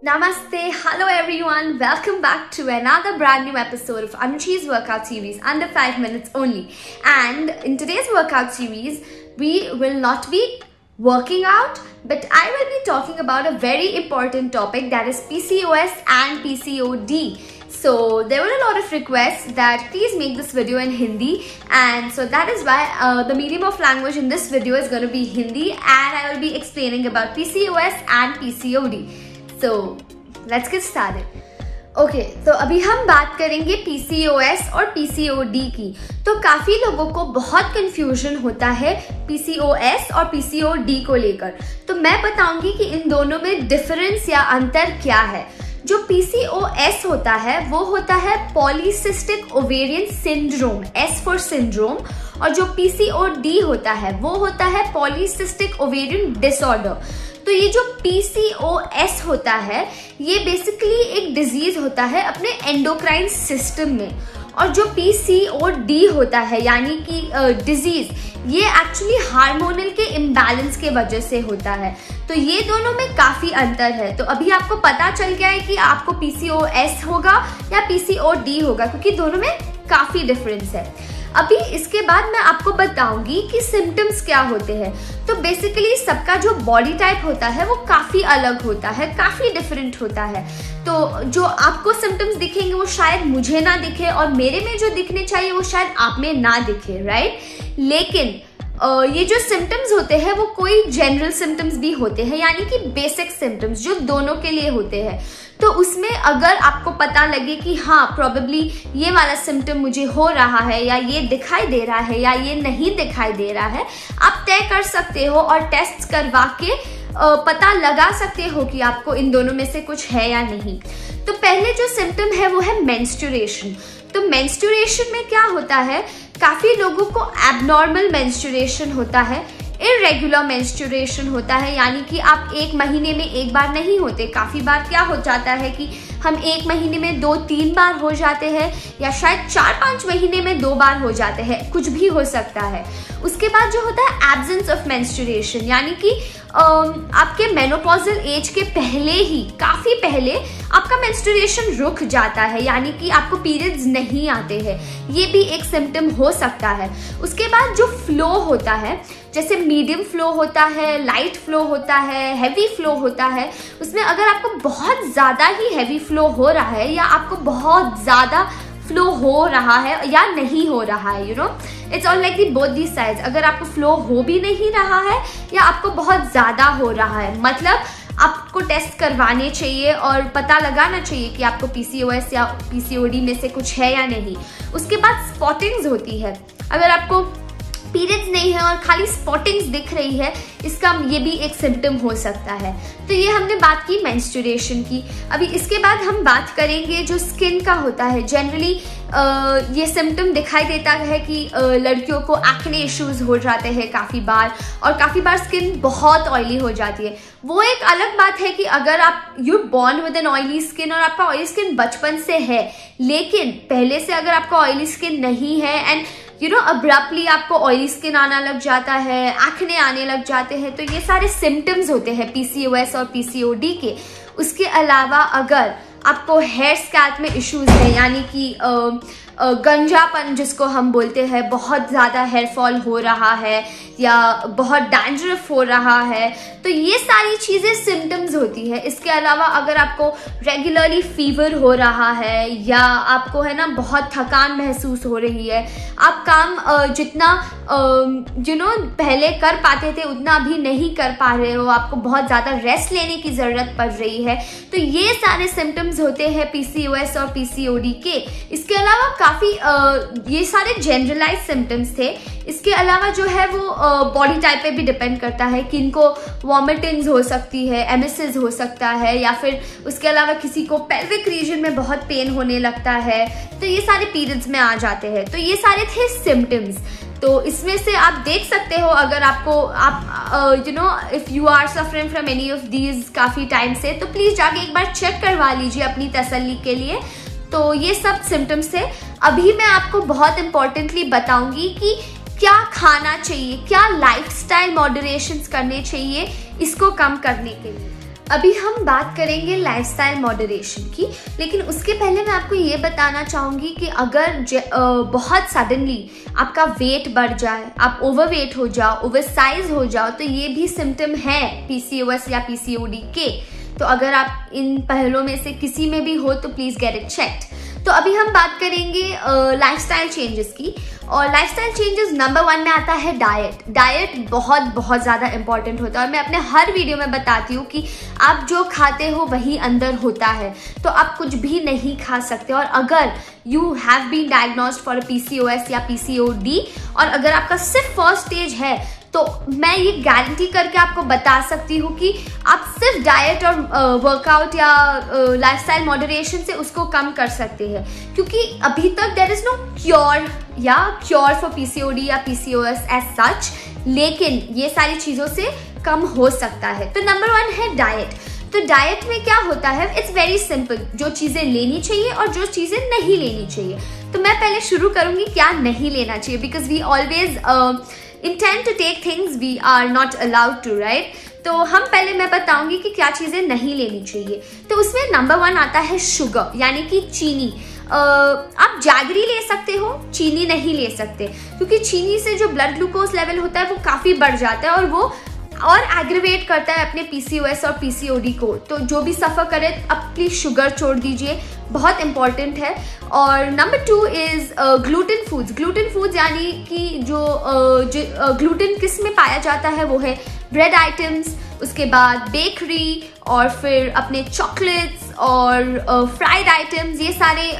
Namaste, hello everyone, welcome back to another brand new episode of Anuchi's workout series under 5 minutes only. And in today's workout series, we will not be working out, but I will be talking about a very important topic, that is PCOS and PCOD. So there were a lot of requests that please make this video in Hindi, and so that is why the medium of language in this video is going to be Hindi, and I will be explaining about PCOS and PCOD. So let's get started. Okay, तो अभी हम बात करेंगे PCOS और PCOD की। तो काफ़ी लोगों को बहुत कंफ्यूजन होता है PCOS और PCOD को लेकर, तो मैं बताऊंगी कि इन दोनों में डिफरेंस या अंतर क्या है। जो PCOS होता है वो होता है polycystic ovarian syndrome, S for syndrome, और जो PCOD होता है वो होता है पॉलीसिस्टिक ओवेरियन डिसऑर्डर। तो ये जो PCOS होता है ये बेसिकली एक डिजीज होता है अपने एंडोक्राइन सिस्टम में, और जो PCOD होता है यानी कि डिजीज, ये एक्चुअली हार्मोनल के इम्बैलेंस के वजह से होता है। तो ये दोनों में काफी अंतर है। तो अभी आपको पता चल गया है कि आपको PCOS होगा या PCOD होगा, क्योंकि दोनों में काफी डिफरेंस है। अभी इसके बाद मैं आपको बताऊंगी कि सिम्टम्स क्या होते हैं। तो बेसिकली सबका जो बॉडी टाइप होता है वो काफ़ी अलग होता है, काफ़ी डिफरेंट होता है। तो जो आपको सिम्टम्स दिखेंगे वो शायद मुझे ना दिखे, और मेरे में जो दिखने चाहिए वो शायद आप में ना दिखे, राइट। लेकिन ये जो सिम्टम्स होते हैं वो कोई जनरल सिम्टम्स भी होते हैं, यानी कि बेसिक सिम्टम्स जो दोनों के लिए होते हैं। तो उसमें अगर आपको पता लगे कि हाँ प्रोबेबली ये वाला सिम्टम मुझे हो रहा है, या ये दिखाई दे रहा है, या ये नहीं दिखाई दे रहा है, आप तय कर सकते हो और टेस्ट करवा के पता लगा सकते हो कि आपको इन दोनों में से कुछ है या नहीं। तो पहले जो सिम्टम है वो है मेंस्ट्रुएशन। तो मेंस्ट्रुएशन में क्या होता है, काफी लोगों को एबनॉर्मल मेंस्ट्रुएशन होता है, इरेगुलर मेंस्ट्रुएशन होता है, यानी कि आप एक महीने में एक बार नहीं होते। काफी बार क्या हो जाता है कि हम एक महीने में 2-3 बार हो जाते हैं, या शायद 4-5 महीने में 2 बार हो जाते हैं, कुछ भी हो सकता है। उसके बाद जो होता है एब्सेंस ऑफ मेंस्ट्रुएशन, यानी कि आपके मेनोपॉजल एज के पहले ही, काफी पहले आपका मेंस्ट्रुएशन रुक जाता है, यानी कि आपको पीरियड्स नहीं आते हैं, ये भी एक सिम्टम हो सकता है। उसके बाद जो फ्लो होता है, जैसे मीडियम फ्लो होता है, लाइट फ्लो होता है, हैवी फ्लो होता है, उसमें अगर आपको बहुत ज़्यादा ही हैवी फ्लो हो रहा है, या आपको बहुत ज़्यादा फ्लो हो रहा है या नहीं हो रहा है, you know it's all like the both the sides. अगर आपको फ्लो हो भी नहीं रहा है या आपको बहुत ज़्यादा हो रहा है, मतलब आपको टेस्ट करवाने चाहिए और पता लगाना चाहिए कि आपको PCOS या PCOD में से कुछ है या नहीं। उसके बाद स्पॉटिंग्स होती है, अगर आपको पीरियड्स नहीं है और खाली स्पॉटिंग्स दिख रही है, इसका ये भी एक सिम्टम हो सकता है। तो ये हमने बात की मेंस्ट्रुएशन की। अभी इसके बाद हम बात करेंगे जो स्किन का होता है। जनरली ये सिम्टम दिखाई देता है कि लड़कियों को एक्ने इश्यूज हो जाते हैं काफ़ी बार, और काफ़ी बार स्किन बहुत ऑयली हो जाती है। वो एक अलग बात है कि अगर आप you born with an oily skin और आपका ऑयली स्किन बचपन से है, लेकिन पहले से अगर आपका ऑयली स्किन नहीं है एंड अब्रप्टली आपको ऑयली स्किन आना लग जाता है, एक्ने आने लग जाते हैं, तो ये सारे सिम्टम्स होते हैं PCOS और PCOD के। उसके अलावा अगर आपको हेयर स्कैल्प में इश्यूज है, यानी कि गंजापन जिसको हम बोलते हैं, बहुत ज़्यादा हेयर फॉल हो रहा है या बहुत डैंड्रफ हो रहा है, तो ये सारी चीज़ें सिम्टम्स होती है। इसके अलावा अगर आपको रेगुलरली फीवर हो रहा है, या आपको है ना बहुत थकान महसूस हो रही है, आप काम जितना पहले कर पाते थे उतना अभी नहीं कर पा रहे हो, आपको बहुत ज़्यादा रेस्ट लेने की ज़रूरत पड़ रही है, तो ये सारे सिम्टम्स होते हैं PCOS और PCOD के। इसके अलावा काफ़ी ये सारे जनरलाइज सिम्टम्स थे। इसके अलावा जो है वो बॉडी टाइप पे भी डिपेंड करता है, किनको वॉमिटिंग्स हो सकती है, एमिसिस हो सकता है, या फिर उसके अलावा किसी को पेल्विक रीजन में बहुत पेन होने लगता है, तो ये सारे पीरियड्स में आ जाते हैं। तो ये सारे थे सिम्टम्स। तो इसमें से आप देख सकते हो, अगर आपको if you are suffering from any of these काफ़ी टाइम से, तो प्लीज़ जाके एक बार चेक करवा लीजिए अपनी तसल्ली के लिए। तो ये सब सिम्टम्स थे। अभी मैं आपको बहुत इंपॉर्टेंटली बताऊंगी कि क्या खाना चाहिए, क्या लाइफस्टाइल मॉडरेशंस करने चाहिए इसको कम करने के लिए। अभी हम बात करेंगे लाइफस्टाइल मॉडरेशन की, लेकिन उसके पहले मैं आपको ये बताना चाहूँगी कि अगर बहुत सडनली आपका वेट बढ़ जाए, आप ओवरवेट हो जाओ, ओवर साइज हो जाओ, तो ये भी सिम्टम है PCOS या PCOD के। तो अगर आप इन पहलों में से किसी में भी हो तो प्लीज गेट इट चेक्ड। तो अभी हम बात करेंगे लाइफस्टाइल चेंजेस की, और लाइफस्टाइल चेंजेस नंबर 1 में आता है डाइट। डाइट बहुत ज़्यादा इंपॉर्टेंट होता है और मैं अपने हर वीडियो में बताती हूँ कि आप जो खाते हो वही अंदर होता है, तो आप कुछ भी नहीं खा सकते। और अगर you have been diagnosed for PCOS या PCOD और अगर आपका सिर्फ फर्स्ट स्टेज है, तो मैं ये गारंटी करके आपको बता सकती हूँ कि आप सिर्फ डाइट और वर्कआउट या लाइफस्टाइल मॉडरेशन से उसको कम कर सकते हैं, क्योंकि अभी तक there is no cure for PCOD या PCOS एज सच, लेकिन ये सारी चीज़ों से कम हो सकता है। तो नंबर 1 है डाइट। तो डाइट में क्या होता है, इट्स वेरी सिंपल, जो चीज़ें लेनी चाहिए और जो चीज़ें नहीं लेनी चाहिए। तो मैं पहले शुरू करूँगी क्या नहीं लेना चाहिए, because we always intend to take things we are not allowed to, right? तो हम पहले मैं बताऊंगी कि क्या चीजें नहीं लेनी चाहिए। तो उसमें नंबर 1 आता है शुगर, यानी कि चीनी। आप जैगरी ले सकते हो, चीनी नहीं ले सकते, क्योंकि चीनी से जो ब्लड ग्लूकोज लेवल होता है वो काफी बढ़ जाता है और वो और एग्रीवेट करता है अपने PCOS और PCOD को। तो जो भी सफ़र करे अब प्लीज शुगर छोड़ दीजिए, बहुत इंपॉर्टेंट है। और number 2 is gluten foods. Gluten foods यानी कि जो ग्लूटेन किस में पाया जाता है, वो है ब्रेड आइटम्स, उसके बाद बेकरी, और फिर अपने चॉकलेट्स और फ्राइड आइटम्स, ये सारे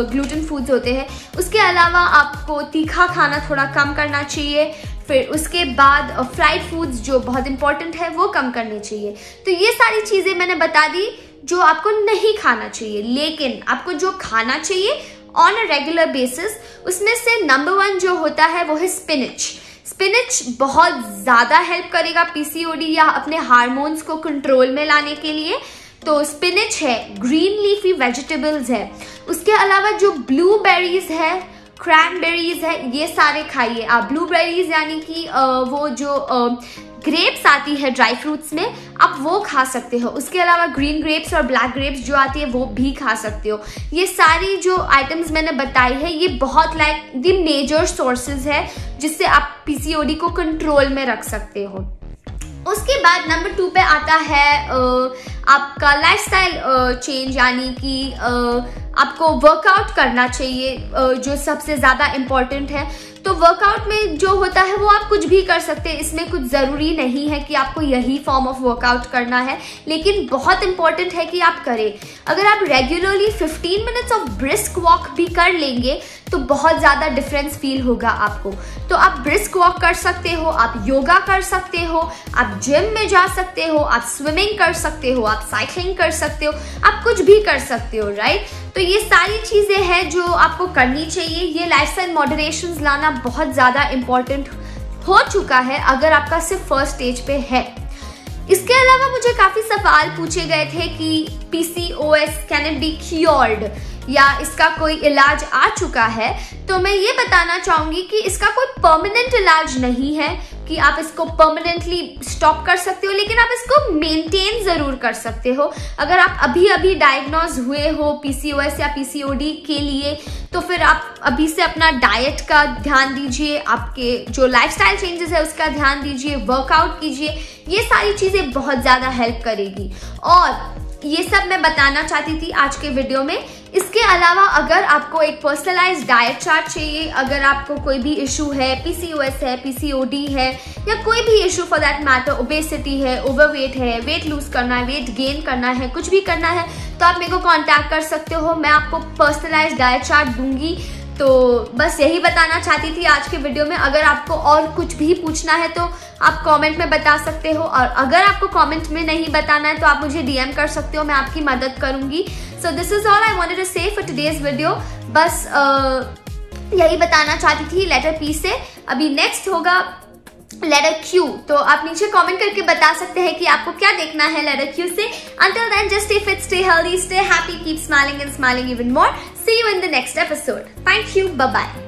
ग्लूटेन फूड्स होते हैं। उसके अलावा आपको तीखा खाना थोड़ा कम करना चाहिए। फिर उसके बाद फ्राइड फूड्स जो बहुत इंपॉर्टेंट है वो कम करने चाहिए। तो ये सारी चीज़ें मैंने बता दी जो आपको नहीं खाना चाहिए, लेकिन आपको जो खाना चाहिए ऑन अ रेगुलर बेसिस, उसमें से नंबर 1 जो होता है वो है स्पिनच। स्पिनच बहुत ज़्यादा हेल्प करेगा PCOD या अपने हार्मोन्स को कंट्रोल में लाने के लिए। तो स्पिनच है, ग्रीन लीफी वेजिटेबल्स है। उसके अलावा जो ब्लूबेरीज है, क्रैनबेरीज है, ये सारे खाइए आप। ब्लूबेरीज यानी कि वो जो ग्रेप्स आती है ड्राई फ्रूट्स में, आप वो खा सकते हो। उसके अलावा ग्रीन ग्रेप्स और ब्लैक ग्रेप्स जो आती है वो भी खा सकते हो। ये सारी जो आइटम्स मैंने बताई है ये बहुत लाइक द मेजर सोर्सेज है जिससे आप PCOD को कंट्रोल में रख सकते हो। उसके बाद नंबर 2 पे आता है आपका लाइफस्टाइल चेंज, यानी कि आपको वर्कआउट करना चाहिए, जो सबसे ज़्यादा इम्पॉर्टेंट है। तो वर्कआउट में जो होता है वो आप कुछ भी कर सकते हैं, इसमें कुछ ज़रूरी नहीं है कि आपको यही फॉर्म ऑफ वर्कआउट करना है, लेकिन बहुत इंपॉर्टेंट है कि आप करें। अगर आप regularly 15 minutes of brisk walk भी कर लेंगे तो बहुत ज़्यादा डिफरेंस फील होगा आपको। तो आप ब्रिस्क वॉक कर सकते हो, आप योगा कर सकते हो, आप जिम में जा सकते हो, आप स्विमिंग कर सकते हो, आप साइकिलिंग कर सकते हो, आप कुछ भी कर सकते हो, राइट? तो ये सारी चीज़ें हैं जो आपको करनी चाहिए। ये लाइफस्टाइल मॉडरेशंस लाना बहुत ज़्यादा इम्पॉर्टेंट हो चुका है अगर आपका सिर्फ फर्स्ट स्टेज पे है। इसके अलावा मुझे काफ़ी सवाल पूछे गए थे कि PCOS can it be cured, या इसका कोई इलाज आ चुका है। तो मैं ये बताना चाहूँगी कि इसका कोई परमानेंट इलाज नहीं है कि आप इसको परमानेंटली स्टॉप कर सकते हो, लेकिन आप इसको मेंटेन ज़रूर कर सकते हो। अगर आप अभी डायग्नोज हुए हो PCOS या PCOD के लिए, तो फिर आप अभी से अपना डाइट का ध्यान दीजिए, आपके जो लाइफस्टाइल चेंजेस है उसका ध्यान दीजिए, वर्कआउट कीजिए। ये सारी चीज़ें बहुत ज़्यादा हेल्प करेगी और ये सब मैं बताना चाहती थी आज के वीडियो में। इसके अलावा अगर आपको एक पर्सनलाइज्ड डाइट चार्ट चाहिए, अगर आपको कोई भी इशू है, PCOS है, PCOD है, या कोई भी issue for that matter, obesity है, ओवरवेट है, वेट लूज करना है, वेट गेन करना है, कुछ भी करना है, तो आप मेरे को कांटेक्ट कर सकते हो। मैं आपको पर्सनलाइज्ड डाइट चार्ट दूंगी। तो बस यही बताना चाहती थी आज के वीडियो में। अगर आपको और कुछ भी पूछना है तो आप कमेंट में बता सकते हो, और अगर आपको कमेंट में नहीं बताना है तो आप मुझे DM कर सकते हो, मैं आपकी मदद करूंगी। So this is all I wanted to say for today's video. बस यही बताना चाहती थी लेटर P से। अभी नेक्स्ट होगा लेटर Q, तो आप नीचे कमेंट करके बता सकते हैं कि आपको क्या देखना है लेटर Q से। Until then, just stay fit, stay healthy, stay happy, keep smiling and smiling even more. See you in the next episode. Thank you. Bye bye.